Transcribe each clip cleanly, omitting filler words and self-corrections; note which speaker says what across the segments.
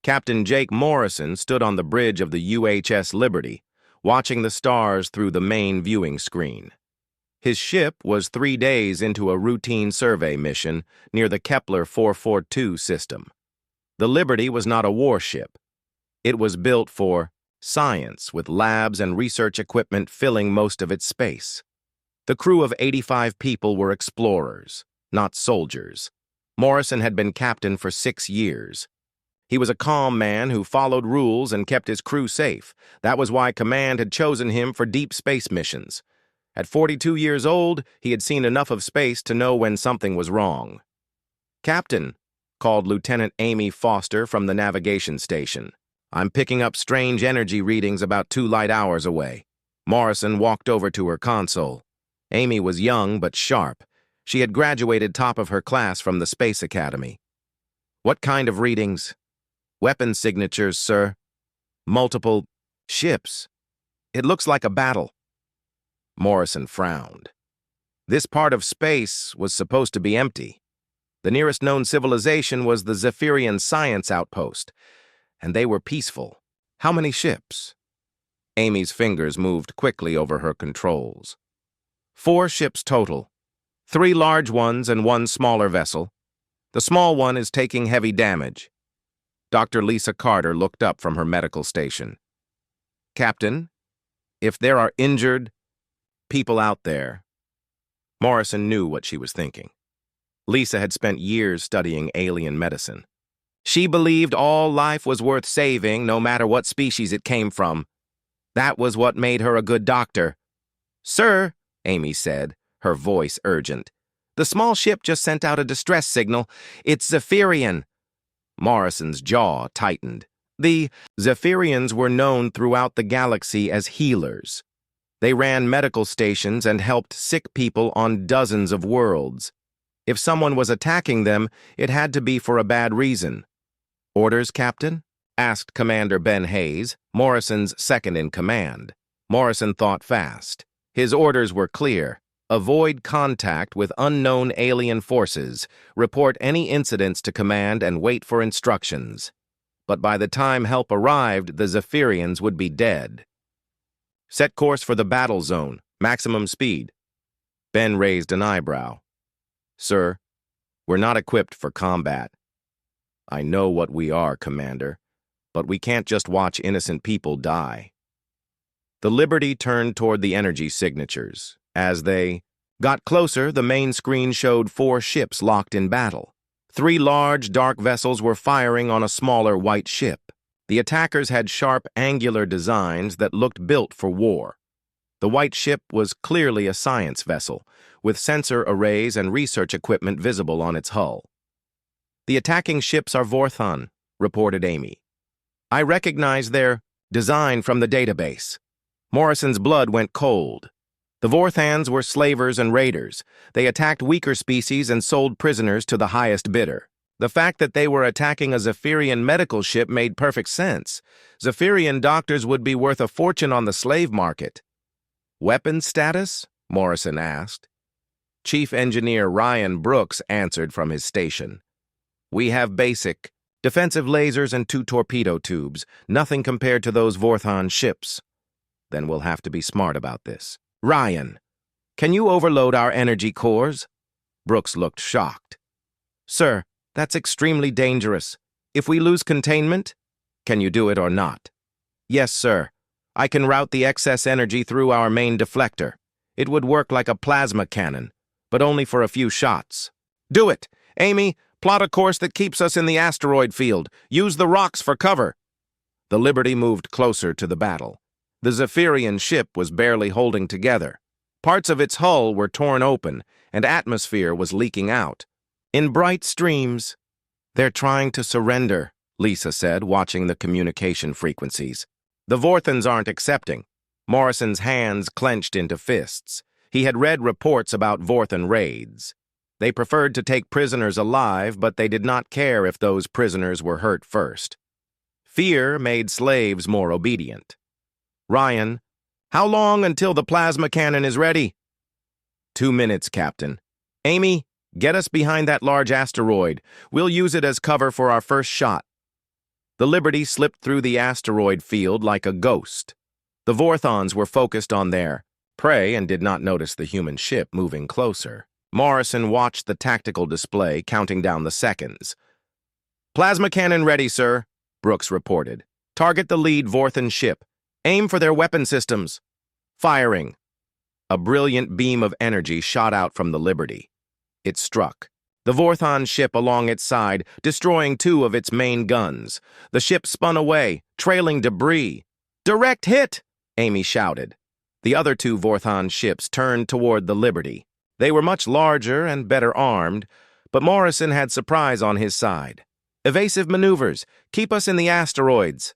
Speaker 1: Captain Jake Morrison stood on the bridge of the UHS Liberty, watching the stars through the main viewing screen. His ship was 3 days into a routine survey mission near the Kepler 442 system. The Liberty was not a warship. It was built for science, with labs and research equipment filling most of its space. The crew of 85 people were explorers, not soldiers. Morrison had been captain for 6 years. He was a calm man who followed rules and kept his crew safe. That was why Command had chosen him for deep space missions. At 42 years old, he had seen enough of space to know when something was wrong. "Captain," called Lieutenant Amy Foster from the navigation station. "I'm picking up strange energy readings about 2 light hours away." Morrison walked over to her console. Amy was young but sharp. She had graduated top of her class from the Space Academy. "What kind of readings?" "Weapon signatures, sir. Multiple ships. It looks like a battle." Morrison frowned. This part of space was supposed to be empty. The nearest known civilization was the Zephyrian Science Outpost, and they were peaceful. "How many ships?" Amy's fingers moved quickly over her controls. 4 ships total. 3 large ones and 1 smaller vessel. The small one is taking heavy damage. Dr. Lisa Carter looked up from her medical station. "Captain, if there are injured people out there..." Morrison knew what she was thinking. Lisa had spent years studying alien medicine. She believed all life was worth saving, no matter what species it came from. That was what made her a good doctor. "Sir," Amy said, her voice urgent, "the small ship just sent out a distress signal. It's Zephyrian." Morrison's jaw tightened. The Zephyrians were known throughout the galaxy as healers. They ran medical stations and helped sick people on dozens of worlds. If someone was attacking them, it had to be for a bad reason. "Orders, Captain?" asked Commander Ben Hayes, Morrison's second-in-command. Morrison thought fast. His orders were clear. Avoid contact with unknown alien forces, report any incidents to command, and wait for instructions. But by the time help arrived, the Zephyrians would be dead. "Set course for the battle zone, maximum speed." Ben raised an eyebrow. "Sir, we're not equipped for combat." "I know what we are, Commander, but we can't just watch innocent people die." The Liberty turned toward the energy signatures. As they got closer, the main screen showed 4 ships locked in battle. 3 large, dark vessels were firing on a smaller white ship. The attackers had sharp, angular designs that looked built for war. The white ship was clearly a science vessel, with sensor arrays and research equipment visible on its hull. "The attacking ships are Vorthon," reported Amy. "I recognize their design from the database." Morrison's blood went cold. The Vorthans were slavers and raiders. They attacked weaker species and sold prisoners to the highest bidder. The fact that they were attacking a Zephyrian medical ship made perfect sense. Zephyrian doctors would be worth a fortune on the slave market. "Weapon status?" Morrison asked. Chief Engineer Ryan Brooks answered from his station. "We have basic defensive lasers and 2 torpedo tubes, nothing compared to those Vorthon ships." "Then we'll have to be smart about this." "Ryan, can you overload our energy cores?" Brooks looked shocked. "Sir, that's extremely dangerous. If we lose containment, can you do it or not?" "Yes, sir. I can route the excess energy through our main deflector. It would work like a plasma cannon, but only for a few shots." "Do it! Amy, plot a course that keeps us in the asteroid field. Use the rocks for cover." The Liberty moved closer to the battle. The Zephyrian ship was barely holding together. Parts of its hull were torn open, and atmosphere was leaking out. In bright streams. "They're trying to surrender," Lisa said, watching the communication frequencies. "The Vorthans aren't accepting." Morrison's hands clenched into fists. He had read reports about Vorthan raids. They preferred to take prisoners alive, but they did not care if those prisoners were hurt first. Fear made slaves more obedient. "Ryan, how long until the plasma cannon is ready?" 2 minutes, Captain. "Amy, get us behind that large asteroid. We'll use it as cover for our first shot." The Liberty slipped through the asteroid field like a ghost. The Vorthons were focused on their prey and did not notice the human ship moving closer. Morrison watched the tactical display, counting down the seconds. "Plasma cannon ready, sir," Brooks reported. "Target the lead Vorthon ship. Aim for their weapon systems." Firing. A brilliant beam of energy shot out from the Liberty. It struck the Vorthon ship along its side, destroying two of its main guns. The ship spun away, trailing debris. "Direct hit!" Amy shouted. The other two Vorthon ships turned toward the Liberty. They were much larger and better armed, but Morrison had surprise on his side. "Evasive maneuvers. Keep us in the asteroids."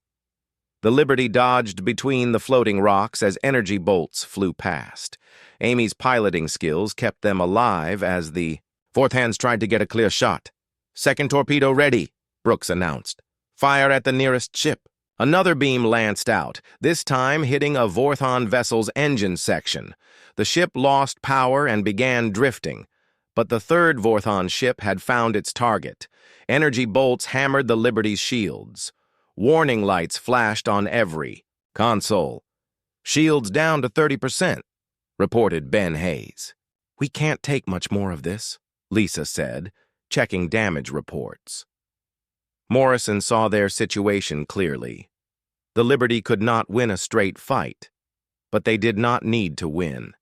Speaker 1: The Liberty dodged between the floating rocks as energy bolts flew past. Amy's piloting skills kept them alive as the Vorthans tried to get a clear shot. "Second torpedo ready," Brooks announced. "Fire at the nearest ship." Another beam lanced out, this time hitting a Vorthon vessel's engine section. The ship lost power and began drifting, but the third Vorthon ship had found its target. Energy bolts hammered the Liberty's shields. Warning lights flashed on every console. "Shields down to 30%, reported Ben Hayes. "We can't take much more of this," Lisa said, checking damage reports. Morrison saw their situation clearly. The Liberty could not win a straight fight, but they did not need to win.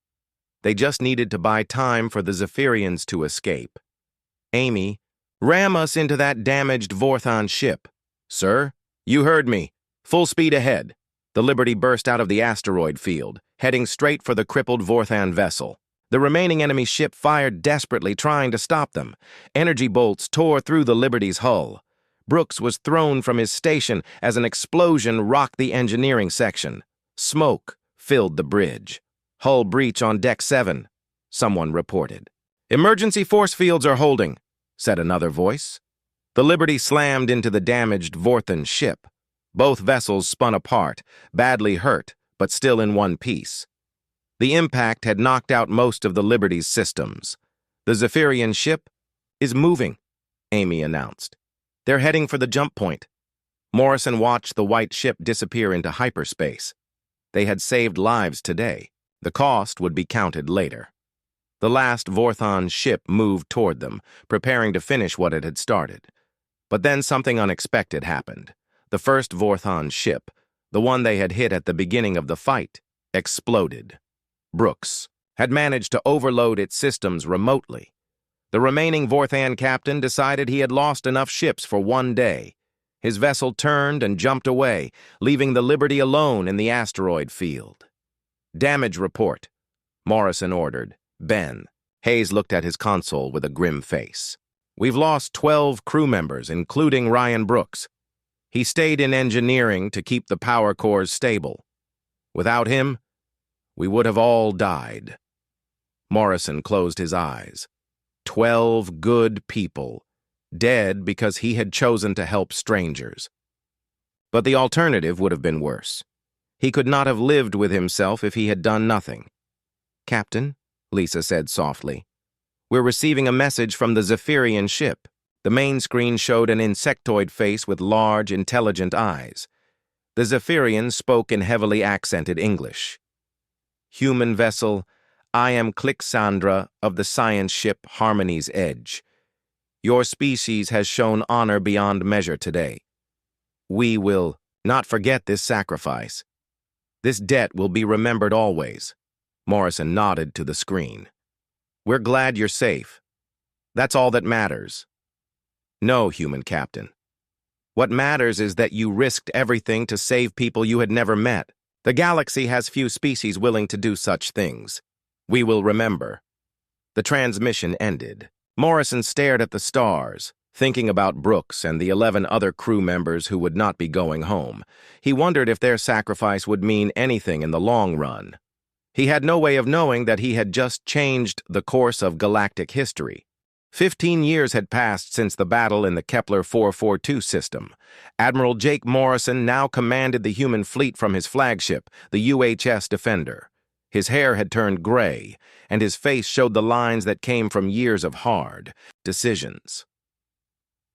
Speaker 1: They just needed to buy time for the Zephyrians to escape. "Amy, ram us into that damaged Vorthon ship." "Sir, you heard me. Full speed ahead." The Liberty burst out of the asteroid field, heading straight for the crippled Vorthon vessel. The remaining enemy ship fired desperately, trying to stop them. Energy bolts tore through the Liberty's hull. Brooks was thrown from his station as an explosion rocked the engineering section. Smoke filled the bridge. "Hull breach on Deck 7, someone reported. "Emergency force fields are holding," said another voice. The Liberty slammed into the damaged Vorthon ship. Both vessels spun apart, badly hurt, but still in one piece. The impact had knocked out most of the Liberty's systems. "The Zephyrian ship is moving," Amy announced. "They're heading for the jump point." Morrison watched the white ship disappear into hyperspace. They had saved lives today. The cost would be counted later. The last Vorthon ship moved toward them, preparing to finish what it had started. But then something unexpected happened. The first Vorthon ship, the one they had hit at the beginning of the fight, exploded. Brooks had managed to overload its systems remotely. The remaining Vorthon captain decided he had lost enough ships for one day. His vessel turned and jumped away, leaving the Liberty alone in the asteroid field. "Damage report," Morrison ordered. "Ben." Hayes looked at his console with a grim face. "We've lost 12 crew members, including Ryan Brooks. He stayed in engineering to keep the power cores stable. Without him, we would have all died." Morrison closed his eyes. 12 good people, dead because he had chosen to help strangers. But the alternative would have been worse. He could not have lived with himself if he had done nothing. "Captain," Lisa said softly, "we're receiving a message from the Zephyrian ship." The main screen showed an insectoid face with large, intelligent eyes. The Zephyrian spoke in heavily accented English. "Human vessel, I am Clixandra of the science ship Harmony's Edge. Your species has shown honor beyond measure today. We will not forget this sacrifice. This debt will be remembered always." Morrison nodded to the screen. "We're glad you're safe. That's all that matters." "No, human captain. What matters is that you risked everything to save people you had never met. The galaxy has few species willing to do such things. We will remember." The transmission ended. Morrison stared at the stars, thinking about Brooks and the 11 other crew members who would not be going home. He wondered if their sacrifice would mean anything in the long run. He had no way of knowing that he had just changed the course of galactic history. 15 years had passed since the battle in the Kepler 442 system. Admiral Jake Morrison now commanded the human fleet from his flagship, the UHS Defender. His hair had turned gray, and his face showed the lines that came from years of hard decisions.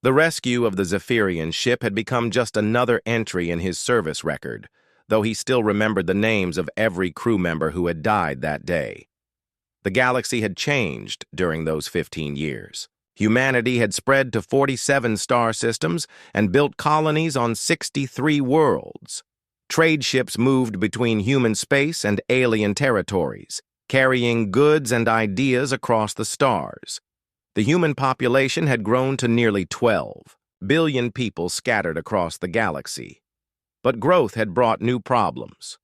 Speaker 1: The rescue of the Zephyrian ship had become just another entry in his service record, though he still remembered the names of every crew member who had died that day. The galaxy had changed during those 15 years. Humanity had spread to 47 star systems and built colonies on 63 worlds. Trade ships moved between human space and alien territories, carrying goods and ideas across the stars. The human population had grown to nearly 12 billion people scattered across the galaxy. But growth had brought new problems.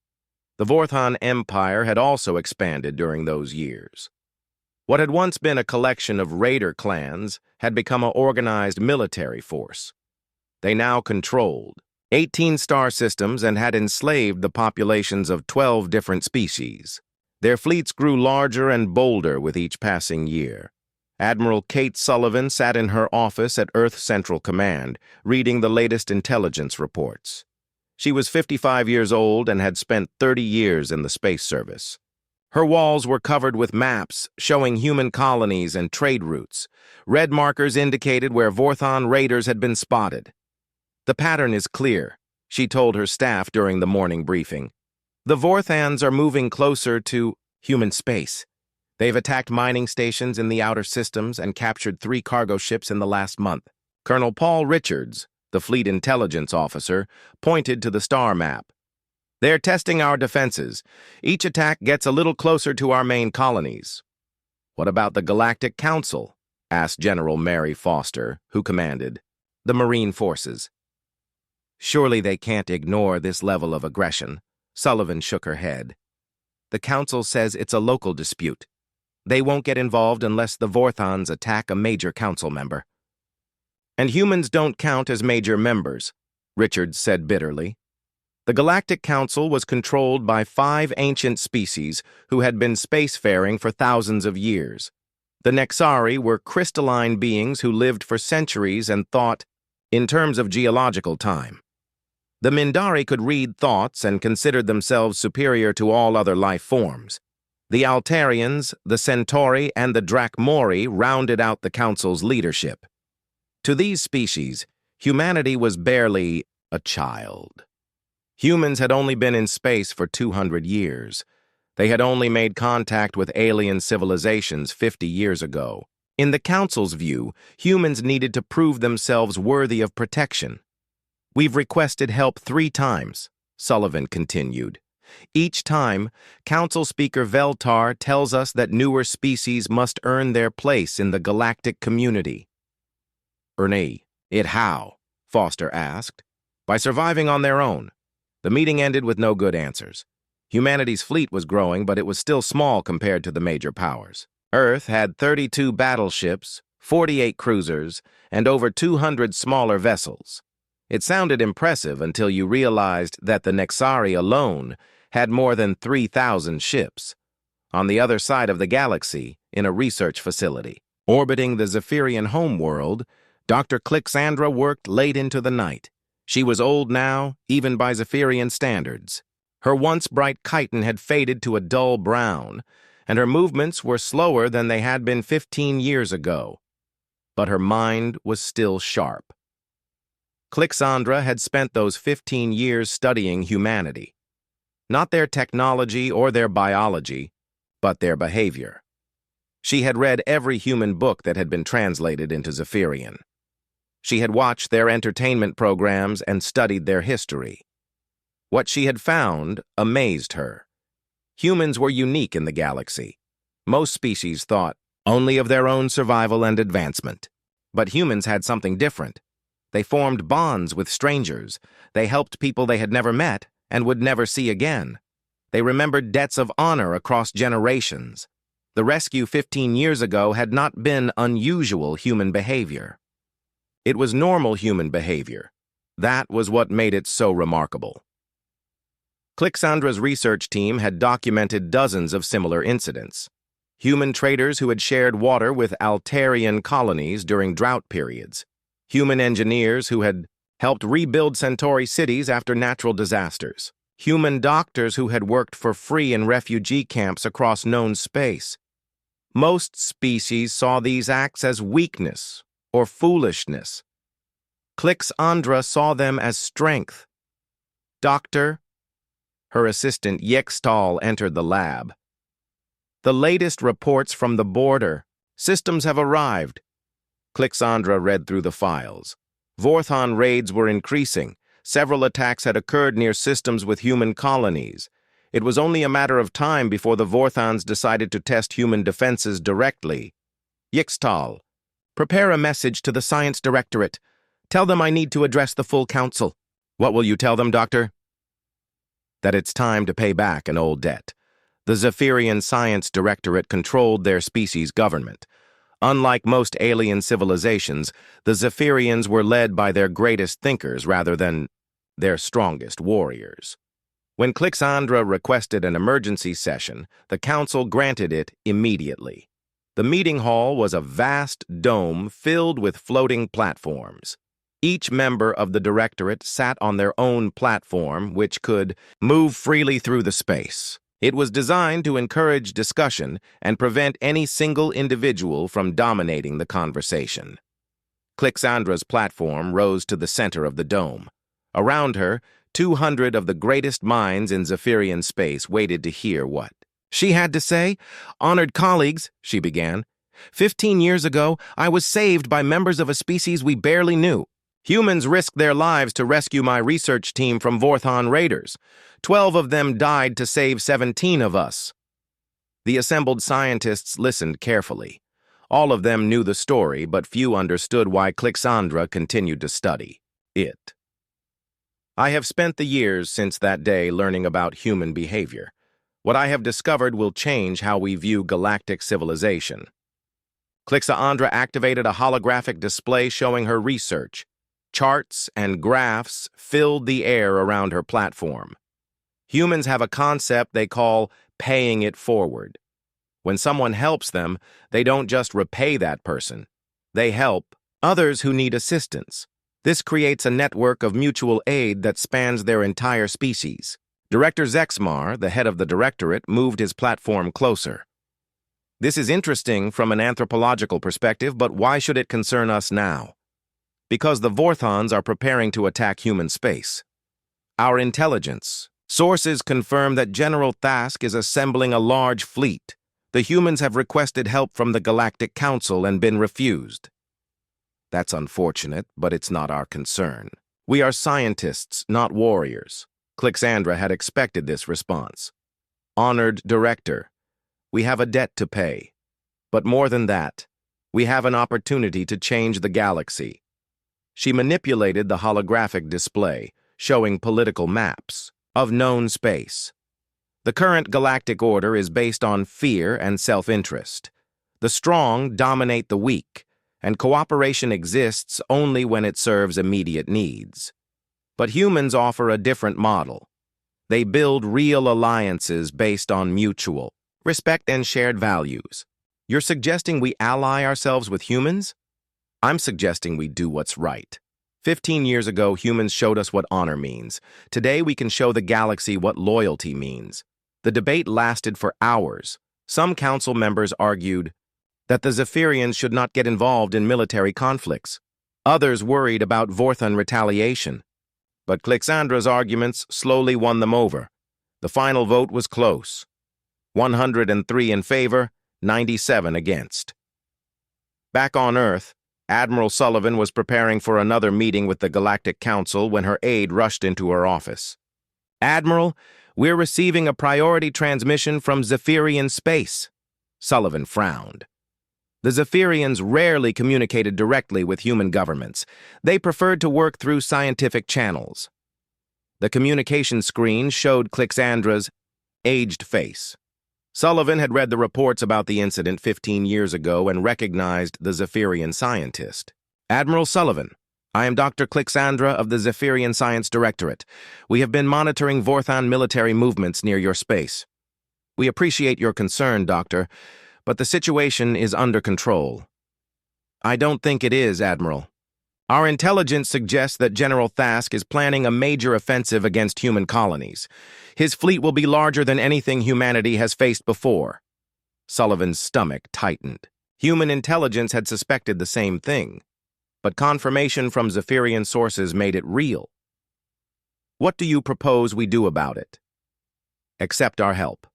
Speaker 1: The Vorthon Empire had also expanded during those years. What had once been a collection of raider clans had become an organized military force. They now controlled 18 star systems and had enslaved the populations of 12 different species. Their fleets grew larger and bolder with each passing year. Admiral Kate Sullivan sat in her office at Earth Central Command, reading the latest intelligence reports. She was 55 years old and had spent 30 years in the space service. Her walls were covered with maps showing human colonies and trade routes. Red markers indicated where Vorthon raiders had been spotted. "The pattern is clear," she told her staff during the morning briefing. "The Vorthans are moving closer to human space. They've attacked mining stations in the outer systems and captured 3 cargo ships in the last month." Colonel Paul Richards, the fleet intelligence officer, pointed to the star map. "They're testing our defenses. Each attack gets a little closer to our main colonies." "What about the Galactic Council?" asked General Mary Foster, who commanded the Marine Forces. "Surely they can't ignore this level of aggression." Sullivan shook her head. "The Council says it's a local dispute. They won't get involved unless the Vorthons attack a major Council member." "And humans don't count as major members," Richards said bitterly. The Galactic Council was controlled by 5 ancient species who had been spacefaring for thousands of years. The Nexari were crystalline beings who lived for centuries and thought in terms of geological time. The Mindari could read thoughts and considered themselves superior to all other life forms. The Altarians, the Centauri, and the Drachmori rounded out the Council's leadership. To these species, humanity was barely a child. Humans had only been in space for 200 years. They had only made contact with alien civilizations 50 years ago. In the Council's view, humans needed to prove themselves worthy of protection. "We've requested help 3 times, Sullivan continued. "Each time, Council Speaker Veltar tells us that newer species must earn their place in the galactic community." "Earn it how?" Foster asked. "By surviving on their own." The meeting ended with no good answers. Humanity's fleet was growing, but it was still small compared to the major powers. Earth had 32 battleships, 48 cruisers, and over 200 smaller vessels. It sounded impressive until you realized that the Nexari alone had more than 3,000 ships. On the other side of the galaxy, in a research facility, orbiting the Zephyrian homeworld, Dr. Clixandra worked late into the night. She was old now, even by Zephyrian standards. Her once bright chitin had faded to a dull brown, and her movements were slower than they had been 15 years ago. But her mind was still sharp. Clixandra had spent those 15 years studying humanity. Not their technology or their biology, but their behavior. She had read every human book that had been translated into Zephyrian. She had watched their entertainment programs and studied their history. What she had found amazed her. Humans were unique in the galaxy. Most species thought only of their own survival and advancement. But humans had something different. They formed bonds with strangers. They helped people they had never met and would never see again. They remembered debts of honor across generations. The rescue 15 years ago had not been unusual human behavior. It was normal human behavior. That was what made it so remarkable. Clixandra's research team had documented dozens of similar incidents. Human traders who had shared water with Altarian colonies during drought periods. Human engineers who had helped rebuild Centauri cities after natural disasters. Human doctors who had worked for free in refugee camps across known space. Most species saw these acts as weakness or foolishness, Clixandra saw them as strength. Doctor, her assistant Yextal entered the lab. The latest reports from the border. Systems have arrived. Clixandra read through the files. Vorthon raids were increasing. Several attacks had occurred near systems with human colonies. It was only a matter of time before the Vorthons decided to test human defenses directly. Yixtal, prepare a message to the Science Directorate. Tell them I need to address the full council. What will you tell them, Doctor? That it's time to pay back an old debt. The Zephyrian Science Directorate controlled their species' government. Unlike most alien civilizations, the Zephyrians were led by their greatest thinkers rather than their strongest warriors. When Clixandra requested an emergency session, the council granted it immediately. The meeting hall was a vast dome filled with floating platforms. Each member of the directorate sat on their own platform, which could move freely through the space. It was designed to encourage discussion and prevent any single individual from dominating the conversation. Clixandra's platform rose to the center of the dome. Around her, 200 of the greatest minds in Zephyrian space waited to hear what she had to say. "Honored colleagues," she began, 15 years ago, I was saved by members of a species we barely knew. Humans risked their lives to rescue my research team from Vorthon raiders. 12 of them died to save 17 of us. The assembled scientists listened carefully. All of them knew the story, but few understood why Clixandra continued to study it. I have spent the years since that day learning about human behavior. What I have discovered will change how we view galactic civilization. Clixandra activated a holographic display showing her research. Charts and graphs filled the air around her platform. Humans have a concept they call paying it forward. When someone helps them, they don't just repay that person. They help others who need assistance. This creates a network of mutual aid that spans their entire species. Director Zexmar, the head of the directorate, moved his platform closer. This is interesting from an anthropological perspective, but why should it concern us now? Because the Vorthons are preparing to attack human space. Our intelligence. Sources confirm that General Thask is assembling a large fleet. The humans have requested help from the Galactic Council and been refused. That's unfortunate, but it's not our concern. We are scientists, not warriors. Clixandra had expected this response. Honored Director, we have a debt to pay. But more than that, we have an opportunity to change the galaxy. She manipulated the holographic display, showing political maps of known space. The current galactic order is based on fear and self-interest. The strong dominate the weak, and cooperation exists only when it serves immediate needs. But humans offer a different model. They build real alliances based on mutual respect and shared values. You're suggesting we ally ourselves with humans? I'm suggesting we do what's right. 15 years ago, humans showed us what honor means. Today, we can show the galaxy what loyalty means. The debate lasted for hours. Some council members argued that the Zephyrians should not get involved in military conflicts. Others worried about Vorthon retaliation. But Clixandra's arguments slowly won them over. The final vote was close. 103 in favor, 97 against. Back on Earth, Admiral Sullivan was preparing for another meeting with the Galactic Council when her aide rushed into her office. "Admiral, we're receiving a priority transmission from Zephyrian space." Sullivan frowned. The Zephyrians rarely communicated directly with human governments. They preferred to work through scientific channels. The communication screen showed Clixandra's aged face. Sullivan had read the reports about the incident 15 years ago and recognized the Zephyrian scientist. "Admiral Sullivan, I am Dr. Clixandra of the Zephyrian Science Directorate. We have been monitoring Vorthon military movements near your space. We appreciate your concern, Doctor, but the situation is under control." "I don't think it is, Admiral. Our intelligence suggests that General Thask is planning a major offensive against human colonies. His fleet will be larger than anything humanity has faced before." Sullivan's stomach tightened. Human intelligence had suspected the same thing. but confirmation from Zephyrian sources made it real. What do you propose we do about it? Accept our help.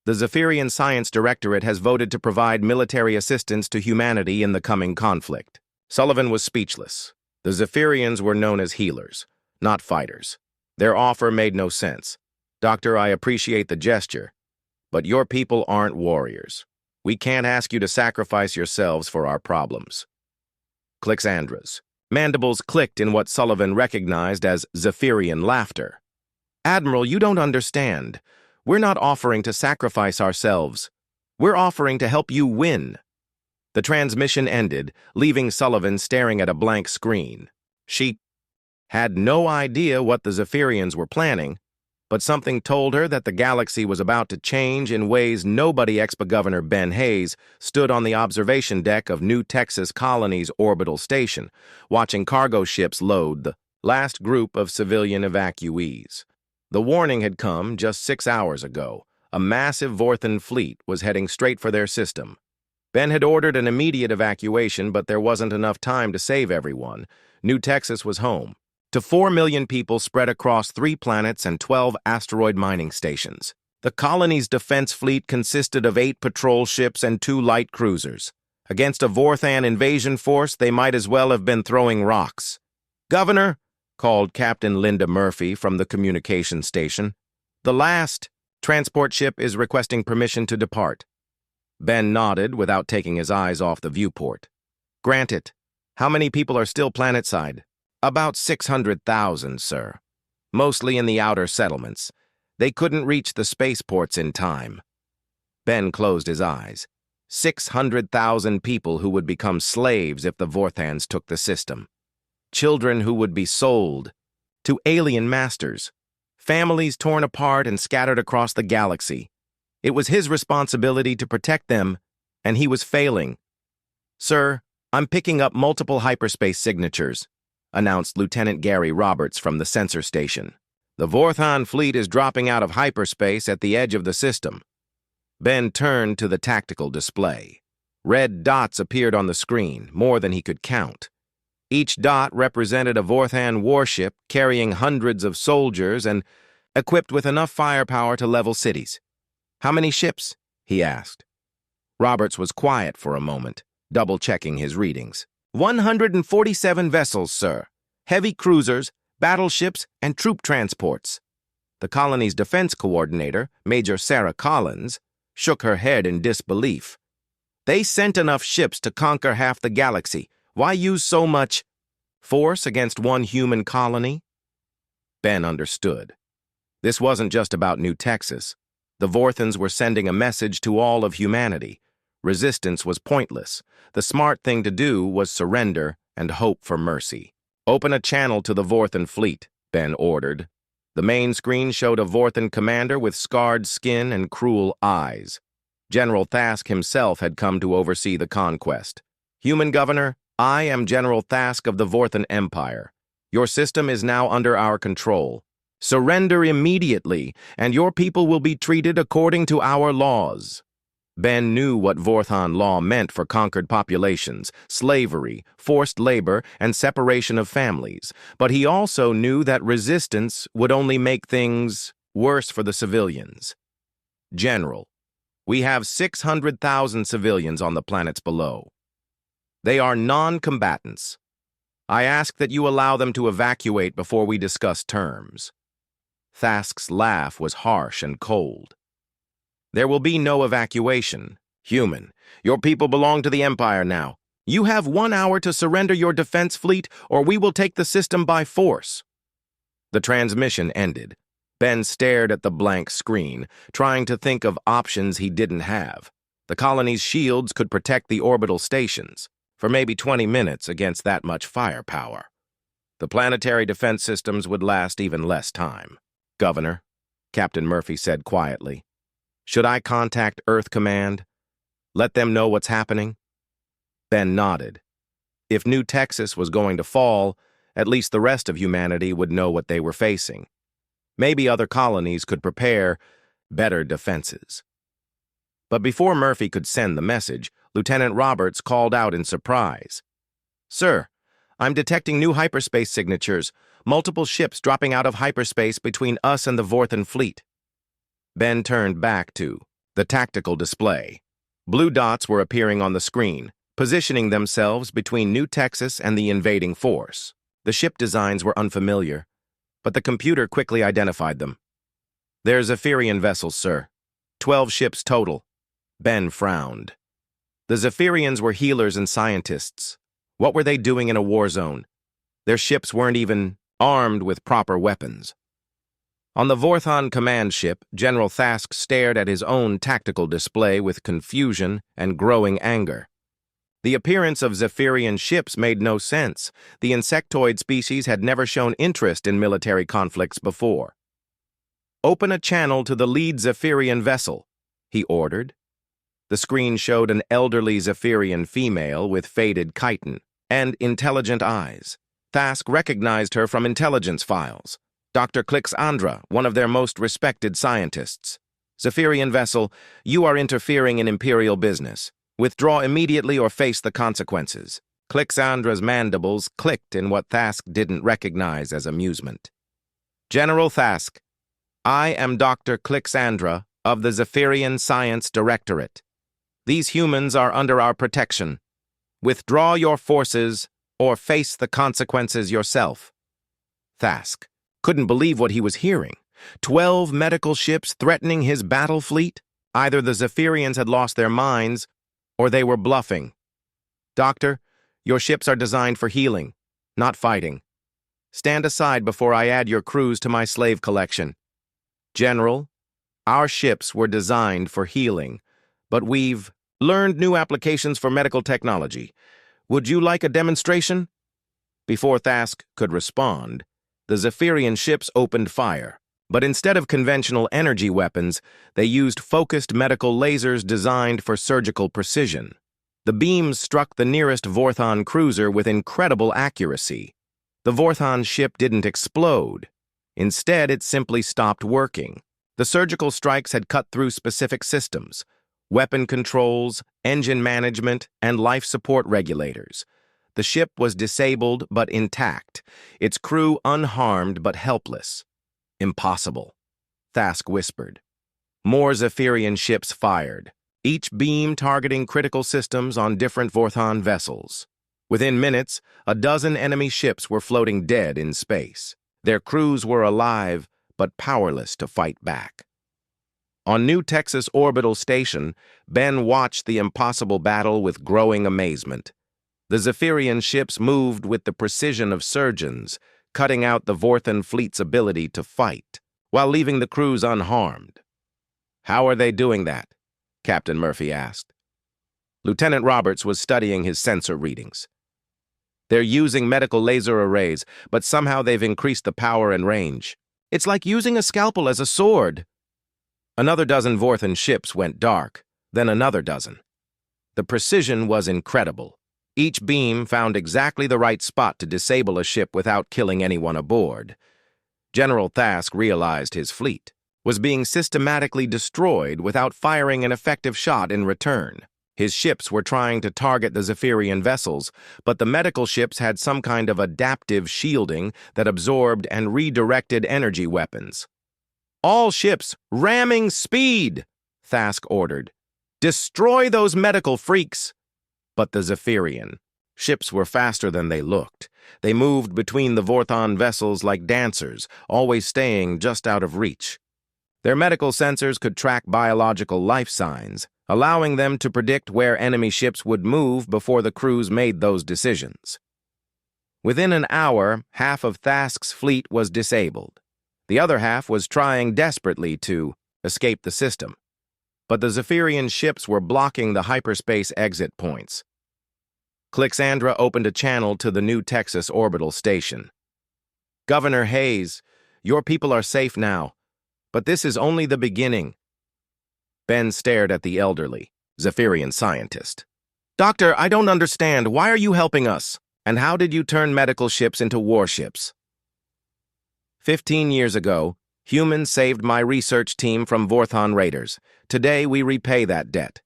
Speaker 1: The Zephyrian Science Directorate has voted to provide military assistance to humanity in the coming conflict. Sullivan was speechless. The Zephyrians were known as healers, not fighters. Their offer made no sense. Doctor, I appreciate the gesture, but your people aren't warriors. We can't ask you to sacrifice yourselves for our problems. Clixandra's mandibles clicked in what Sullivan recognized as Zephyrian laughter. Admiral, you don't understand. We're not offering to sacrifice ourselves. We're offering to help you win. The transmission ended, leaving Sullivan staring at a blank screen. She had no idea what the Zephyrians were planning, but something told her that the galaxy was about to change in ways nobody. Ex-Governor Ben Hayes stood on the observation deck of New Texas Colony's orbital station, watching cargo ships load the last group of civilian evacuees. The warning had come just 6 hours ago. A massive Vorthan fleet was heading straight for their system. Ben had ordered an immediate evacuation, but there wasn't enough time to save everyone. New Texas was home to 4 million people spread across 3 planets and 12 asteroid mining stations. The colony's defense fleet consisted of 8 patrol ships and 2 light cruisers. Against a Vorthan invasion force, they might as well have been throwing rocks. "Governor," called Captain Linda Murphy from the communication station, "the last transport ship is requesting permission to depart." Ben nodded without taking his eyes off the viewport. "Grant it. How many people are still planetside?" "About 600,000, sir. Mostly in the outer settlements. They couldn't reach the spaceports in time." Ben closed his eyes. 600,000 people who would become slaves if the Vorthans took the system. Children who would be sold to alien masters. Families torn apart and scattered across the galaxy. It was his responsibility to protect them, and he was failing. "Sir, I'm picking up multiple hyperspace signatures," announced Lieutenant Gary Roberts from the sensor station. "The Vorthan fleet is dropping out of hyperspace at the edge of the system." Ben turned to the tactical display. Red dots appeared on the screen, more than he could count. Each dot represented a Vorthan warship carrying hundreds of soldiers and equipped with enough firepower to level cities. "How many ships?" he asked. Roberts was quiet for a moment, double-checking his readings. 147 vessels, sir. Heavy cruisers, battleships, and troop transports." The colony's defense coordinator, Major Sarah Collins, shook her head in disbelief. "They sent enough ships to conquer half the galaxy. Why use so much force against one human colony?" Ben understood. This wasn't just about New Texas. The Vorthans were sending a message to all of humanity. Resistance was pointless. The smart thing to do was surrender and hope for mercy. "Open a channel to the Vorthan fleet," Ben ordered. The main screen showed a Vorthan commander with scarred skin and cruel eyes. General Thask himself had come to oversee the conquest. "Human Governor, I am General Thask of the Vorthan Empire. Your system is now under our control. Surrender immediately, and your people will be treated according to our laws." Ben knew what Vorthan law meant for conquered populations, slavery, forced labor, and separation of families, but he also knew that resistance would only make things worse for the civilians. "General, we have 600,000 civilians on the planets below. They are non-combatants. I ask that you allow them to evacuate before we discuss terms." Thask's laugh was harsh and cold. "There will be no evacuation. Human, your people belong to the Empire now. You have 1 hour to surrender your defense fleet, or we will take the system by force." The transmission ended. Ben stared at the blank screen, trying to think of options he didn't have. The colony's shields could protect the orbital stations for maybe 20 minutes against that much firepower. The planetary defense systems would last even less time. "Governor," Captain Murphy said quietly, "should I contact Earth Command? Let them know what's happening?" Ben nodded. If New Texas was going to fall, at least the rest of humanity would know what they were facing. Maybe other colonies could prepare better defenses. But before Murphy could send the message, Lieutenant Roberts called out in surprise. Sir, I'm detecting new hyperspace signatures, multiple ships dropping out of hyperspace between us and the Vorthan fleet. Ben turned back to the tactical display. Blue dots were appearing on the screen, positioning themselves between New Texas and the invading force. The ship designs were unfamiliar, but the computer quickly identified them. They're Zephyrian vessels, sir. 12 ships total. Ben frowned. The Zephyrians were healers and scientists. What were they doing in a war zone? Their ships weren't even armed with proper weapons. On the Vorthan command ship, General Thask stared at his own tactical display with confusion and growing anger. The appearance of Zephyrian ships made no sense. The insectoid species had never shown interest in military conflicts before. "Open a channel to the lead Zephyrian vessel," he ordered. The screen showed an elderly Zephyrian female with faded chitin and intelligent eyes. Thask recognized her from intelligence files. Dr. Clixandra, one of their most respected scientists. "Zephyrian vessel, you are interfering in Imperial business. Withdraw immediately or face the consequences." Clixandra's mandibles clicked in what Thask didn't recognize as amusement. "General Thask, I am Dr. Clixandra of the Zephyrian Science Directorate. These humans are under our protection. Withdraw your forces or face the consequences yourself." Thask couldn't believe what he was hearing. 12 medical ships threatening his battle fleet? Either the Zephyrians had lost their minds, or they were bluffing. "Doctor, your ships are designed for healing, not fighting. Stand aside before I add your crews to my slave collection." "General, our ships were designed for healing, but we've learned new applications for medical technology. Would you like a demonstration?" Before Thask could respond, the Zephyrian ships opened fire, but instead of conventional energy weapons, they used focused medical lasers designed for surgical precision. The beams struck the nearest Vorthan cruiser with incredible accuracy. The Vorthan ship didn't explode. Instead, it simply stopped working. The surgical strikes had cut through specific systems: weapon controls, engine management, and life support regulators. The ship was disabled but intact, its crew unharmed but helpless. "Impossible," Thask whispered. More Zephyrian ships fired, each beam targeting critical systems on different Vorthan vessels. Within minutes, a dozen enemy ships were floating dead in space. Their crews were alive but powerless to fight back. On New Texas Orbital Station, Ben watched the impossible battle with growing amazement. The Zephyrian ships moved with the precision of surgeons, cutting out the Vorthan fleet's ability to fight, while leaving the crews unharmed. "How are they doing that?" Captain Murphy asked. Lieutenant Roberts was studying his sensor readings. "They're using medical laser arrays, but somehow they've increased the power and range. It's like using a scalpel as a sword." Another dozen Vorthan ships went dark, then another dozen. The precision was incredible. Each beam found exactly the right spot to disable a ship without killing anyone aboard. General Thask realized his fleet was being systematically destroyed without firing an effective shot in return. His ships were trying to target the Zephyrian vessels, but the medical ships had some kind of adaptive shielding that absorbed and redirected energy weapons. "All ships, ramming speed!" Thask ordered. "Destroy those medical freaks!" But the Zephyrian ships were faster than they looked. They moved between the Vorthan vessels like dancers, always staying just out of reach. Their medical sensors could track biological life signs, allowing them to predict where enemy ships would move before the crews made those decisions. Within an hour, half of Thask's fleet was disabled. The other half was trying desperately to escape the system. But the Zephyrian ships were blocking the hyperspace exit points. Clixandra opened a channel to the New Texas Orbital Station. "Governor Hayes, your people are safe now, but this is only the beginning." Ben stared at the elderly Zephyrian scientist. "Doctor, I don't understand. Why are you helping us? And how did you turn medical ships into warships?" 15 years ago, humans saved my research team from Vorthan raiders. Today, we repay that debt."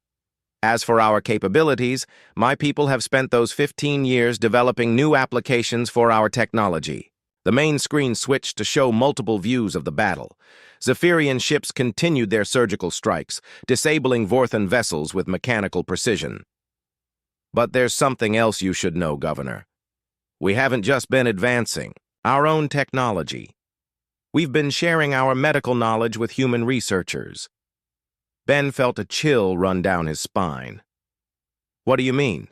Speaker 1: As for our capabilities, my people have spent those 15 years developing new applications for our technology. The main screen switched to show multiple views of the battle. Zephyrian ships continued their surgical strikes, disabling Vorthan vessels with mechanical precision. But there's something else you should know, Governor. We haven't just been advancing our own technology. We've been sharing our medical knowledge with human researchers. Ben felt a chill run down his spine. What do you mean?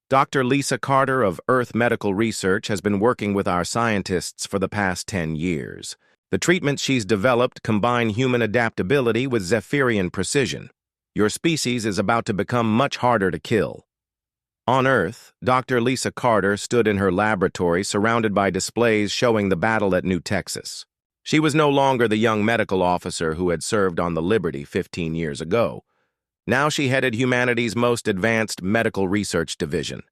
Speaker 1: Dr. Lisa Carter of Earth Medical Research has been working with our scientists for the past 10 years. The treatments she's developed combine human adaptability with Zephyrian precision. Your species is about to become much harder to kill. On Earth, Dr. Lisa Carter stood in her laboratory surrounded by displays showing the battle at New Texas. She was no longer the young medical officer who had served on the Liberty 15 years ago. Now she headed humanity's most advanced medical research division.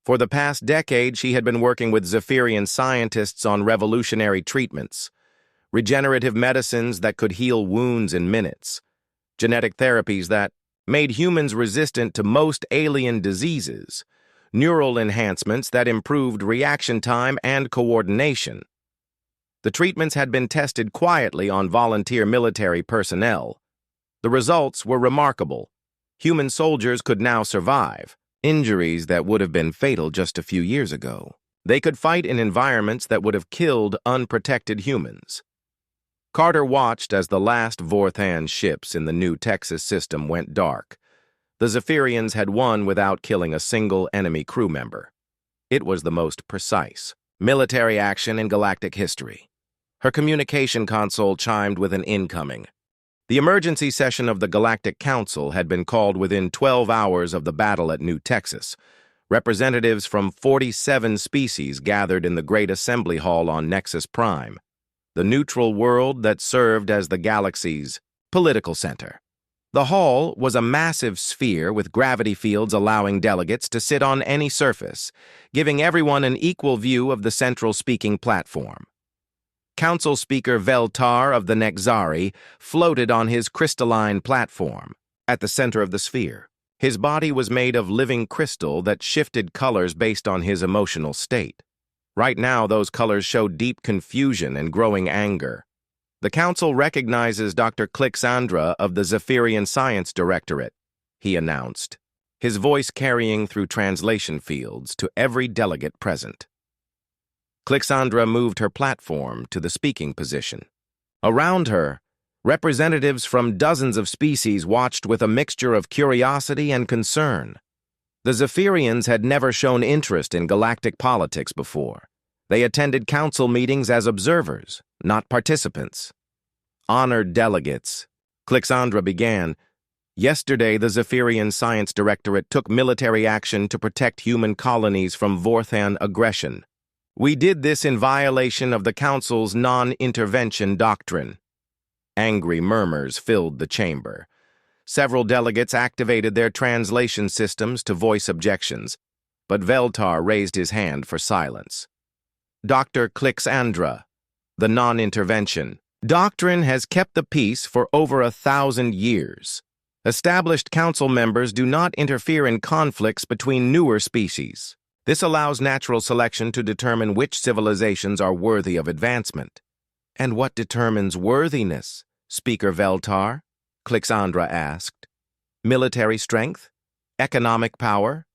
Speaker 1: For the past decade, she had been working with Zephyrian scientists on revolutionary treatments, regenerative medicines that could heal wounds in minutes, genetic therapies that made humans resistant to most alien diseases, neural enhancements that improved reaction time and coordination. The treatments had been tested quietly on volunteer military personnel. The results were remarkable. Human soldiers could now survive injuries that would have been fatal just a few years ago. They could fight in environments that would have killed unprotected humans. Carter watched as the last Vorthan ships in the New Texas system went dark. The Zephyrians had won without killing a single enemy crew member. It was the most precise military action in galactic history. Her communication console chimed with an incoming. The emergency session of the Galactic Council had been called within 12 hours of the battle at New Texas. Representatives from 47 species gathered in the Great Assembly Hall on Nexus Prime, the neutral world that served as the galaxy's political center. The hall was a massive sphere with gravity fields allowing delegates to sit on any surface, giving everyone an equal view of the central speaking platform. Council Speaker Veltar of the Nexari floated on his crystalline platform at the center of the sphere. His body was made of living crystal that shifted colors based on his emotional state. Right now, those colors showed deep confusion and growing anger. The council recognizes Dr. Clixandra of the Zephyrian Science Directorate, he announced, his voice carrying through translation fields to every delegate present. Clixandra moved her platform to the speaking position. Around her, representatives from dozens of species watched with a mixture of curiosity and concern. The Zephyrians had never shown interest in galactic politics before. They attended council meetings as observers, not participants. Honored delegates, Clixandra began. Yesterday, the Zephyrian Science Directorate took military action to protect human colonies from Vorthan aggression. We did this in violation of the Council's non-intervention doctrine. Angry murmurs filled the chamber. Several delegates activated their translation systems to voice objections, but Veltar raised his hand for silence. Dr. Clixandra, the non-intervention doctrine has kept the peace for over 1,000 years. Established council members do not interfere in conflicts between newer species. This allows natural selection to determine which civilizations are worthy of advancement. And what determines worthiness, Speaker Veltar? Clixandra asked. Military strength? Economic power?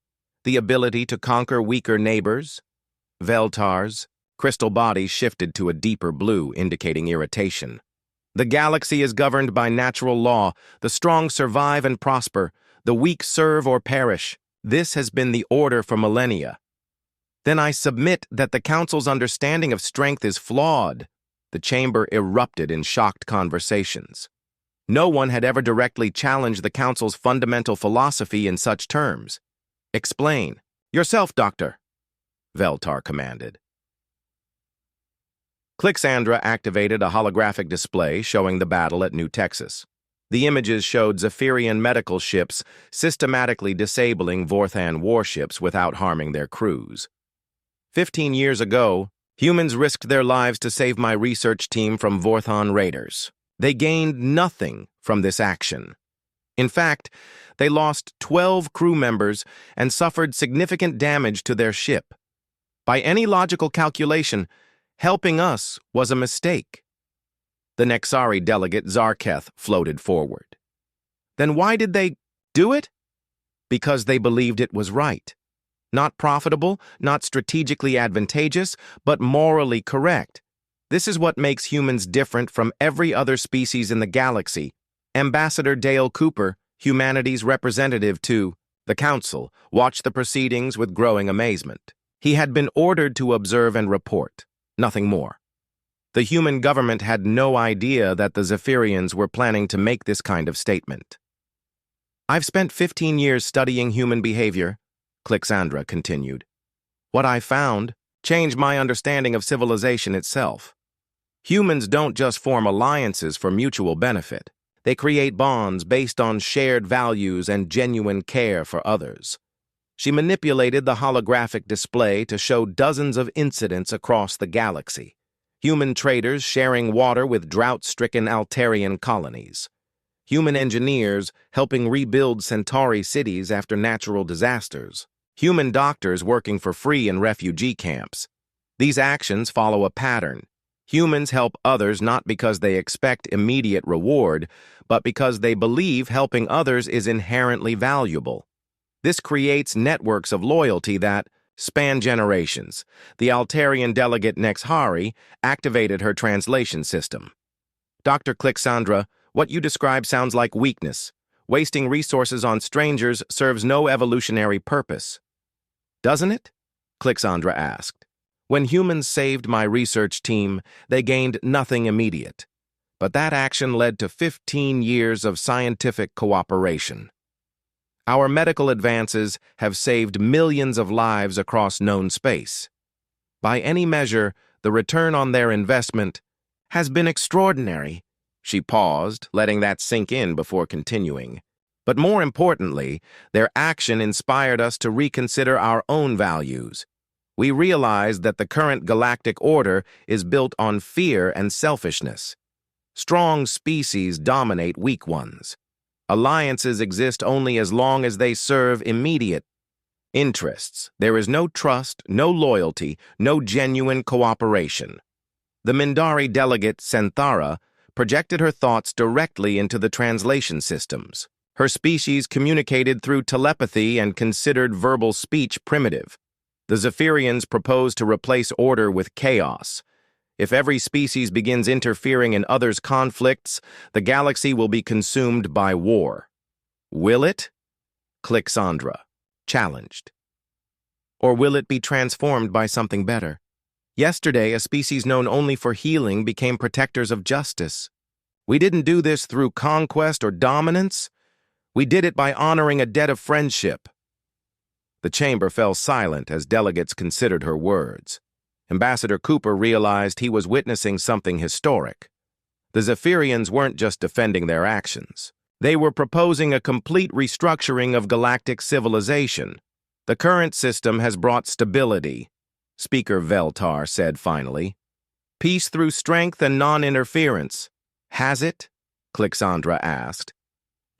Speaker 1: The ability to conquer weaker neighbors? Veltar's crystal body shifted to a deeper blue, indicating irritation. The galaxy is governed by natural law. The strong survive and prosper. The weak serve or perish. This has been the order for millennia. Then I submit that the Council's understanding of strength is flawed. The chamber erupted in shocked conversations. No one had ever directly challenged the Council's fundamental philosophy in such terms. Explain. Yourself, Doctor, Veltar commanded. Clixandra activated a holographic display showing the battle at New Texas. The images showed Zephyrian medical ships systematically disabling Vorthan warships without harming their crews. 15 years ago, humans risked their lives to save my research team from Vorthan raiders. They gained nothing from this action. In fact, they lost 12 crew members and suffered significant damage to their ship. By any logical calculation, helping us was a mistake. The Nexari delegate Zarketh floated forward. Then why did they do it? Because they believed it was right. Not profitable, not strategically advantageous, but morally correct. This is what makes humans different from every other species in the galaxy. Ambassador Dale Cooper, humanity's representative to the Council, watched the proceedings with growing amazement. He had been ordered to observe and report, nothing more. The human government had no idea that the Zephyrians were planning to make this kind of statement. I've spent 15 years studying human behavior, Clixandra continued. What I found changed my understanding of civilization itself. Humans don't just form alliances for mutual benefit. They create bonds based on shared values and genuine care for others. She manipulated the holographic display to show dozens of incidents across the galaxy. Human traders sharing water with drought-stricken Altarian colonies. Human engineers helping rebuild Centauri cities after natural disasters. Human doctors working for free in refugee camps. These actions follow a pattern. Humans help others not because they expect immediate reward, but because they believe helping others is inherently valuable. This creates networks of loyalty that span generations. The Altarian delegate Nexari activated her translation system. Dr. Clixandra, what you describe sounds like weakness. Wasting resources on strangers serves no evolutionary purpose. Doesn't it? Clixandra asked. When humans saved my research team, they gained nothing immediate. But that action led to 15 years of scientific cooperation. Our medical advances have saved millions of lives across known space. By any measure, the return on their investment has been extraordinary. She paused, letting that sink in before continuing. But more importantly, their action inspired us to reconsider our own values. We realized that the current galactic order is built on fear and selfishness. Strong species dominate weak ones. Alliances exist only as long as they serve immediate interests. There is no trust, no loyalty, no genuine cooperation. The Mindari delegate, Senthara, projected her thoughts directly into the translation systems. Her species communicated through telepathy and considered verbal speech primitive. The Zephyrians proposed to replace order with chaos. If every species begins interfering in others' conflicts, the galaxy will be consumed by war. Will it? Clixandra challenged. Or will it be transformed by something better? Yesterday, a species known only for healing became protectors of justice. We didn't do this through conquest or dominance. We did it by honoring a debt of friendship. The chamber fell silent as delegates considered her words. Ambassador Cooper realized he was witnessing something historic. The Zephyrians weren't just defending their actions. They were proposing a complete restructuring of galactic civilization. The current system has brought stability, Speaker Veltar said finally. Peace through strength and non-interference. Has it? Clixandra asked.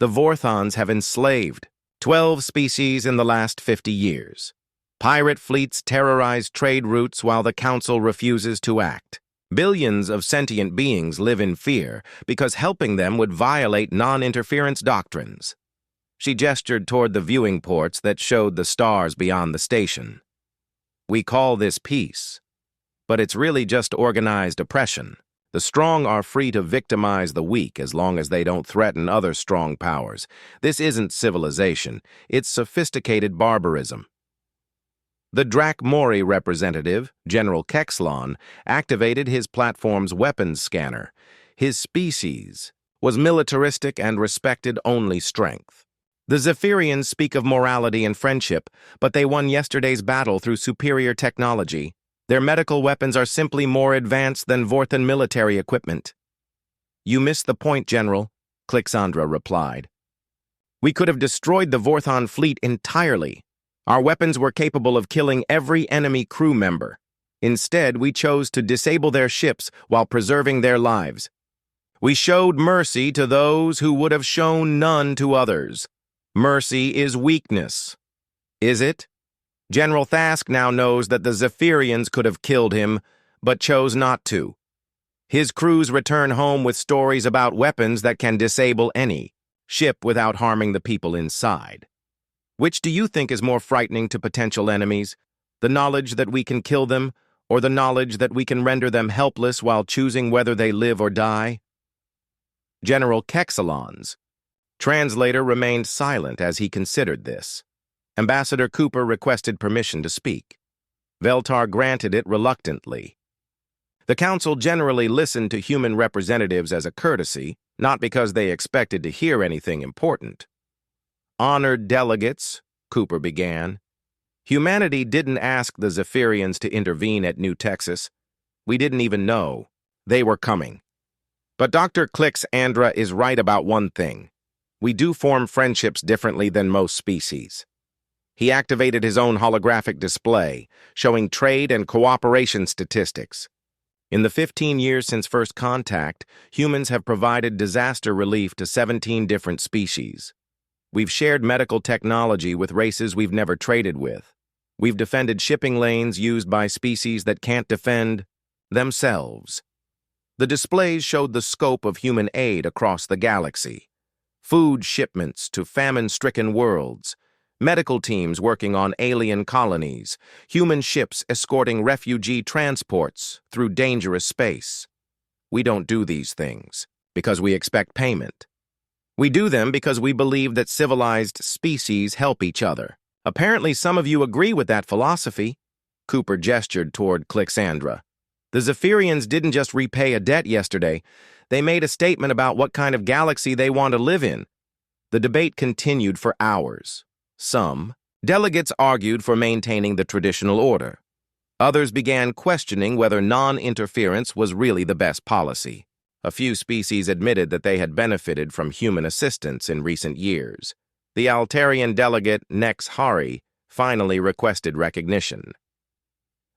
Speaker 1: The Vorthons have enslaved 12 species in the last 50 years. Pirate fleets terrorize trade routes while the Council refuses to act. Billions of sentient beings live in fear because helping them would violate non-interference doctrines. She gestured toward the viewing ports that showed the stars beyond the station. We call this peace, but it's really just organized oppression. The strong are free to victimize the weak as long as they don't threaten other strong powers. This isn't civilization. It's sophisticated barbarism. The Drak-Mori representative, General Kexlon, activated his platform's weapons scanner. His species was militaristic and respected only strength. The Zephyrians speak of morality and friendship, but they won yesterday's battle through superior technology. Their medical weapons are simply more advanced than Vorthan military equipment. You missed the point, General, Clixandra replied. We could have destroyed the Vorthon fleet entirely. Our weapons were capable of killing every enemy crew member. Instead, we chose to disable their ships while preserving their lives. We showed mercy to those who would have shown none to others. Mercy is weakness. Is it? General Thask now knows that the Zephyrians could have killed him, but chose not to. His crews return home with stories about weapons that can disable any ship without harming the people inside. Which do you think is more frightening to potential enemies? The knowledge that we can kill them, or the knowledge that we can render them helpless while choosing whether they live or die? General Kexalon's translator remained silent as he considered this. Ambassador Cooper requested permission to speak. Veltar granted it reluctantly. The council generally listened to human representatives as a courtesy, not because they expected to hear anything important. Honored delegates, Cooper began. Humanity didn't ask the Zephyrians to intervene at New Texas. We didn't even know. They were coming. But Dr. Clix-Andra is right about one thing. We do form friendships differently than most species. He activated his own holographic display, showing trade and cooperation statistics. In the 15 years since first contact, humans have provided disaster relief to 17 different species. We've shared medical technology with races we've never traded with. We've defended shipping lanes used by species that can't defend themselves. The displays showed the scope of human aid across the galaxy. Food shipments to famine-stricken worlds, medical teams working on alien colonies, human ships escorting refugee transports through dangerous space. We don't do these things because we expect payment. We do them because we believe that civilized species help each other. Apparently, some of you agree with that philosophy. Cooper gestured toward Clixandra. The Zephyrians didn't just repay a debt yesterday. They made a statement about what kind of galaxy they want to live in. The debate continued for hours. Some delegates argued for maintaining the traditional order. Others began questioning whether non-interference was really the best policy. A few species admitted that they had benefited from human assistance in recent years. The Altarian delegate, Nex Hari, finally requested recognition.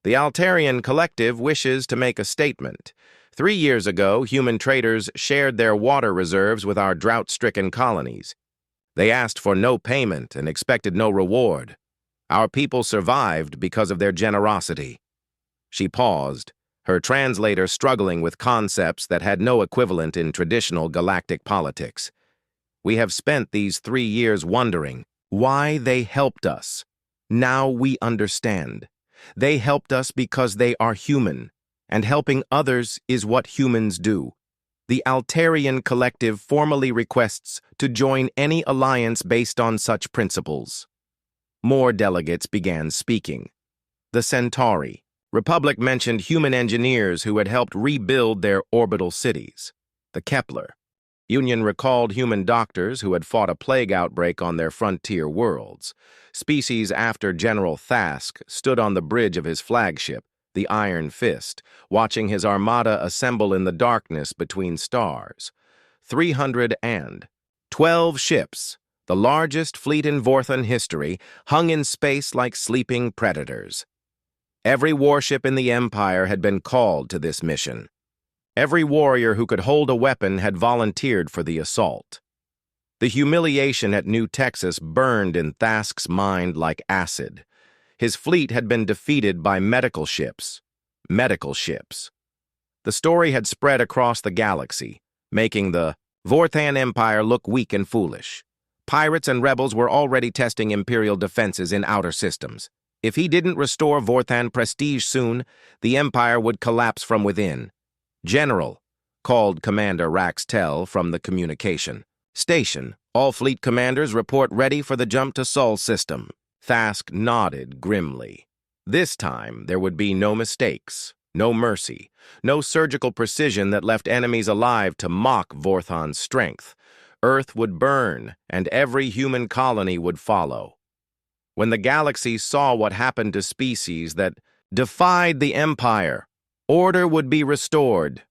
Speaker 1: The Altarian Collective wishes to make a statement. 3 years ago, human traders shared their water reserves with our drought-stricken colonies. They asked for no payment and expected no reward. Our people survived because of their generosity. She paused, her translator struggling with concepts that had no equivalent in traditional galactic politics. We have spent these 3 years wondering why they helped us. Now we understand. They helped us because they are human, and helping others is what humans do. The Altarian Collective formally requests to join any alliance based on such principles. More delegates began speaking. The Centauri Republic mentioned human engineers who had helped rebuild their orbital cities. The Kepler Union recalled human doctors who had fought a plague outbreak on their frontier worlds. Species after General Thask stood on the bridge of his flagship, the Iron Fist, watching his armada assemble in the darkness between stars. 312 ships, the largest fleet in Vorthan history, hung in space like sleeping predators. Every warship in the Empire had been called to this mission. Every warrior who could hold a weapon had volunteered for the assault. The humiliation at New Texas burned in Thask's mind like acid. His fleet had been defeated by medical ships. Medical ships. The story had spread across the galaxy, making the Vorthan Empire look weak and foolish. Pirates and rebels were already testing Imperial defenses in outer systems. If he didn't restore Vorthan prestige soon, the Empire would collapse from within. General, called Commander Raxtel from the communication station. All fleet commanders report ready for the jump to Sol system. Thask nodded grimly. This time, there would be no mistakes, no mercy, no surgical precision that left enemies alive to mock Vorthan's strength. Earth would burn, and every human colony would follow. When the galaxy saw what happened to species that defied the Empire, order would be restored.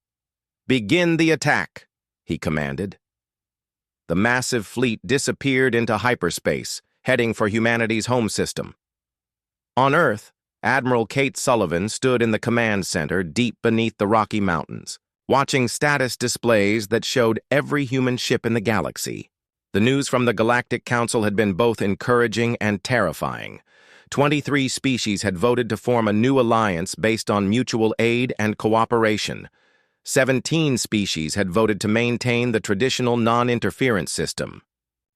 Speaker 1: "Begin the attack," he commanded. The massive fleet disappeared into hyperspace, heading for humanity's home system. On Earth, Admiral Kate Sullivan stood in the command center deep beneath the Rocky Mountains. watching status displays that showed every human ship in the galaxy. The news from the Galactic Council had been both encouraging and terrifying. 23 species had voted to form a new alliance based on mutual aid and cooperation. 17 species had voted to maintain the traditional non-interference system.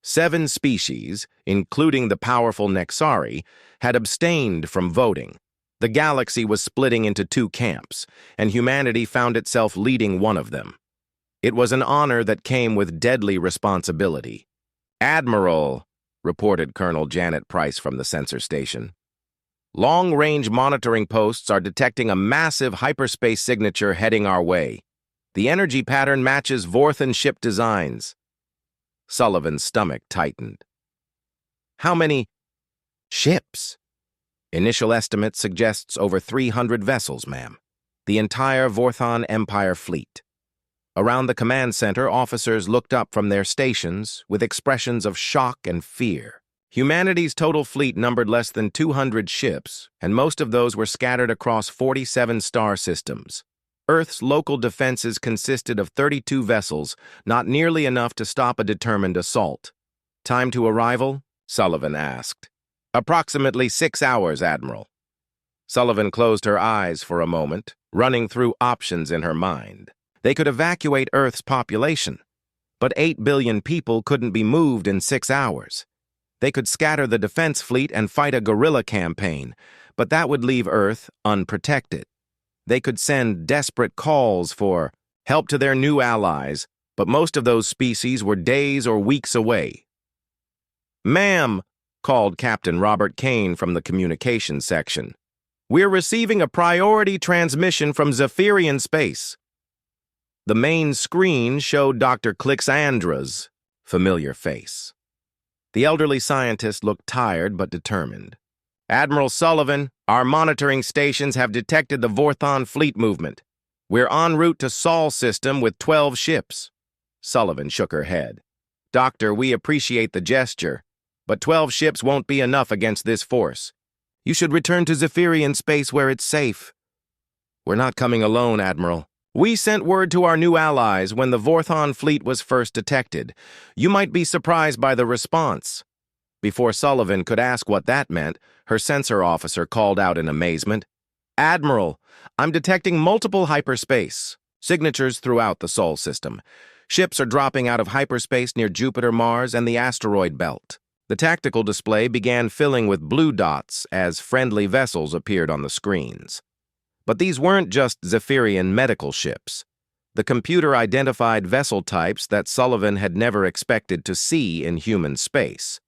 Speaker 1: 7 species, including the powerful Nexari, had abstained from voting. The galaxy was splitting into 2 camps, and humanity found itself leading one of them. It was an honor that came with deadly responsibility. "Admiral," reported Colonel Janet Price from the sensor station. "Long-range monitoring posts are detecting a massive hyperspace signature heading our way. The energy pattern matches Vorthan ship designs." Sullivan's stomach tightened. "How many ships?" "Initial estimate suggests over 300 vessels, ma'am. The entire Vorthan Empire fleet." Around the command center, officers looked up from their stations with expressions of shock and fear. Humanity's total fleet numbered less than 200 ships, and most of those were scattered across 47 star systems. Earth's local defenses consisted of 32 vessels, not nearly enough to stop a determined assault. "Time to arrival?" Sullivan asked. "Approximately 6 hours, Admiral." Sullivan closed her eyes for a moment, running through options in her mind. They could evacuate Earth's population, but 8 billion people couldn't be moved in 6 hours. They could scatter the defense fleet and fight a guerrilla campaign, but that would leave Earth unprotected. They could send desperate calls for help to their new allies, but most of those species were days or weeks away. "Ma'am," called Captain Robert Kane from the communications section, "we're receiving a priority transmission from Zephyrian space." The main screen showed Dr. Clixandra's familiar face. The elderly scientist looked tired but determined. "Admiral Sullivan, our monitoring stations have detected the Vorthan fleet movement. We're en route to Sol system with 12 ships." Sullivan shook her head. "Doctor, we appreciate the gesture, but 12 ships won't be enough against this force. You should return to Zephyrian space where it's safe." "We're not coming alone, Admiral. We sent word to our new allies when the Vorthan fleet was first detected. You might be surprised by the response." Before Sullivan could ask what that meant, her sensor officer called out in amazement, "Admiral, I'm detecting multiple hyperspace signatures throughout the Sol system. Ships are dropping out of hyperspace near Jupiter, Mars, and the asteroid belt." The tactical display began filling with blue dots as friendly vessels appeared on the screens. But these weren't just Zephyrian medical ships. The computer identified vessel types that Sullivan had never expected to see in human space.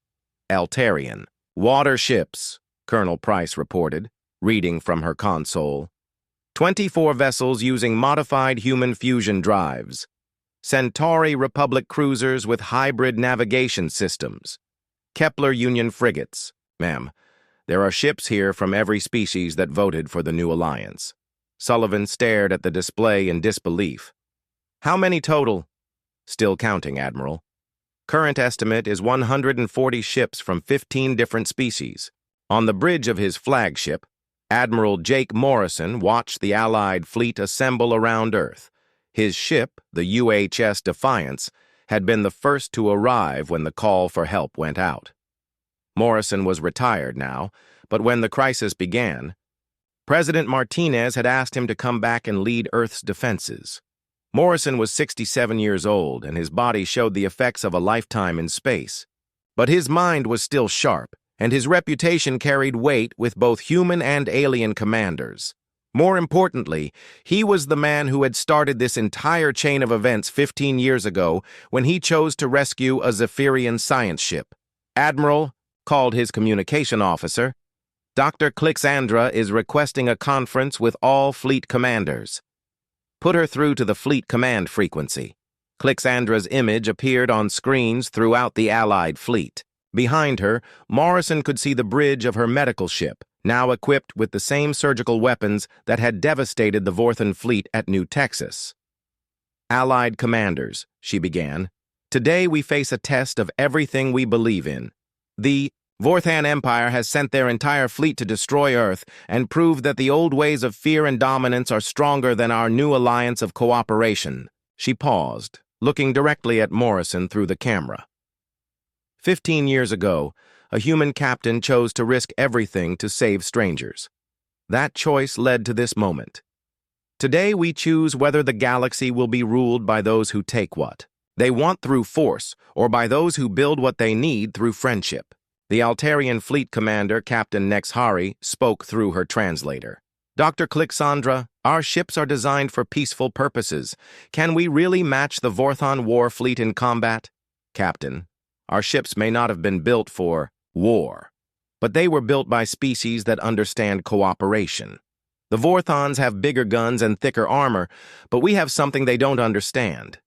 Speaker 1: Altarian. "Water ships," Colonel Price reported, reading from her console. 24 vessels using modified human fusion drives. Centauri Republic cruisers with hybrid navigation systems. Kepler Union frigates. "Ma'am, there are ships here from every species that voted for the new alliance." Sullivan stared at the display in disbelief. "How many total?" "Still counting, Admiral. Current estimate is 140 ships from 15 different species." On the bridge of his flagship, Admiral Jake Morrison watched the Allied fleet assemble around Earth. His ship, the UHS Defiance, had been the first to arrive when the call for help went out. Morrison was retired now, but when the crisis began, President Martinez had asked him to come back and lead Earth's defenses. Morrison was 67 years old, and his body showed the effects of a lifetime in space. But his mind was still sharp, and his reputation carried weight with both human and alien commanders. More importantly, he was the man who had started this entire chain of events 15 years ago when he chose to rescue a Zephyrian science ship. "Admiral," called his communication officer, "Dr. Clixandra is requesting a conference with all fleet commanders." "Put her through to the fleet command frequency." Clixandra's image appeared on screens throughout the Allied fleet. Behind her, Morrison could see the bridge of her medical ship, now equipped with the same surgical weapons that had devastated the Vorthan fleet at New Texas. "Allied commanders," she began, "today we face a test of everything we believe in. The Vorthan Empire has sent their entire fleet to destroy Earth and prove that the old ways of fear and dominance are stronger than our new alliance of cooperation. She paused, looking directly at Morrison through the camera. 15 years ago, a human captain chose to risk everything to save strangers. That choice led to this moment. Today we choose whether the galaxy will be ruled by those who take what they want through force, or by those who build what they need through friendship. The Altarian fleet commander, Captain Nexhari, spoke through her translator. Dr. Clixandra, our ships are designed for peaceful purposes. Can we really match the Vorthan war fleet in combat? Captain, our ships may not have been built for war, but they were built by species that understand cooperation. The Vorthans have bigger guns and thicker armor, but we have something they don't understand.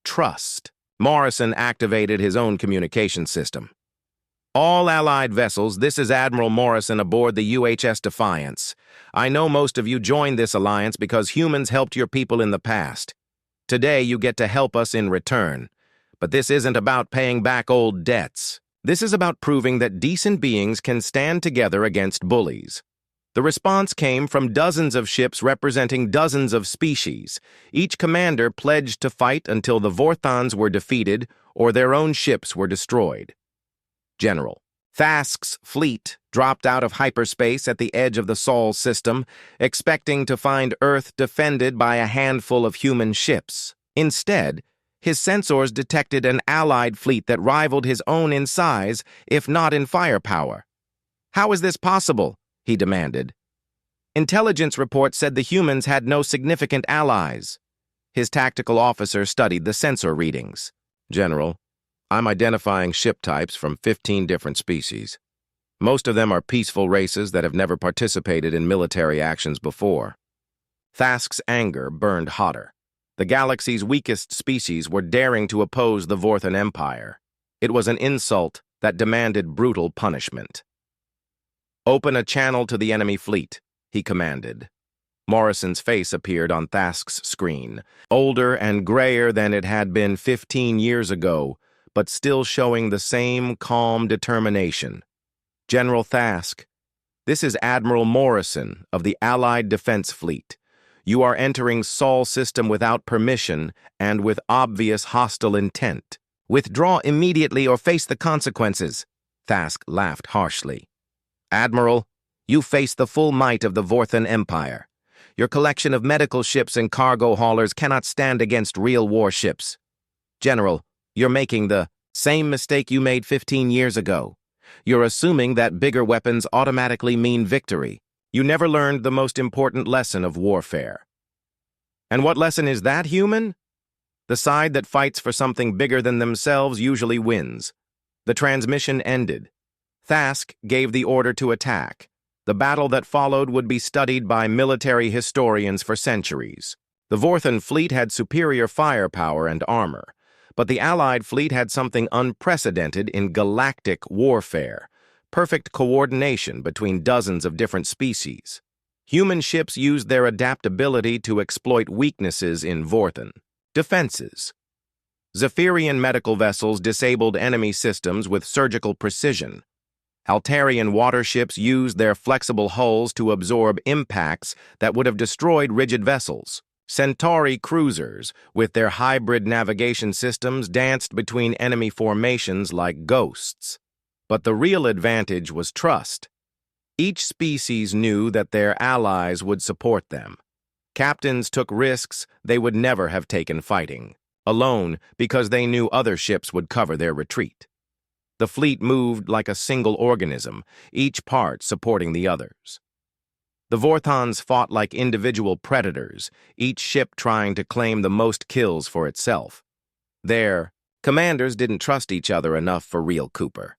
Speaker 1: Trust. Morrison activated his own communication system. All Allied vessels, this is Admiral Morrison aboard the UHS Defiance. I know most of you joined this alliance because humans helped your people in the past. Today you get to help us in return. But this isn't about paying back old debts. This is about proving that decent beings can stand together against bullies. The response came from dozens of ships representing dozens of species. Each commander pledged to fight until the Vorthans were defeated or their own ships were destroyed. General, Thask's fleet dropped out of hyperspace at the edge of the Sol system, expecting to find Earth defended by a handful of human ships. Instead, his sensors detected an Allied fleet that rivaled his own in size, if not in firepower. How is this possible? He demanded. Intelligence reports said the humans had no significant allies. His tactical officer studied the sensor readings. General, I'm identifying ship types from 15 different species. Most of them are peaceful races that have never participated in military actions before. Thask's anger burned hotter. The galaxy's weakest species were daring to oppose the Vorthan Empire. It was an insult that demanded brutal punishment. Open a channel to the enemy fleet, he commanded. Morrison's face appeared on Thask's screen, older and grayer than it had been 15 years ago, but still showing the same calm determination. General Thask, this is Admiral Morrison of the Allied Defense Fleet. You are entering Sol system without permission and with obvious hostile intent. Withdraw immediately or face the consequences. Thask laughed harshly. Admiral, you face the full might of the Vorthan Empire. Your collection of medical ships and cargo haulers cannot stand against real warships. General, you're making the same mistake you made 15 years ago. You're assuming that bigger weapons automatically mean victory. You never learned the most important lesson of warfare. And what lesson is that, human? The side that fights for something bigger than themselves usually wins. The transmission ended. Thask gave the order to attack. The battle that followed would be studied by military historians for centuries. The Vorthan fleet had superior firepower and armor, but the Allied fleet had something unprecedented in galactic warfare, perfect coordination between dozens of different species. Human ships used their adaptability to exploit weaknesses in Vorthan defenses. Zephyrian medical vessels disabled enemy systems with surgical precision. Altarian waterships used their flexible hulls to absorb impacts that would have destroyed rigid vessels. Centauri cruisers, with their hybrid navigation systems, danced between enemy formations like ghosts. But the real advantage was trust. Each species knew that their allies would support them. Captains took risks they would never have taken fighting, alone because they knew other ships would cover their retreat. The fleet moved like a single organism, each part supporting the others. The Vorthans fought like individual predators, each ship trying to claim the most kills for itself. Their commanders didn't trust each other enough for real Cooper.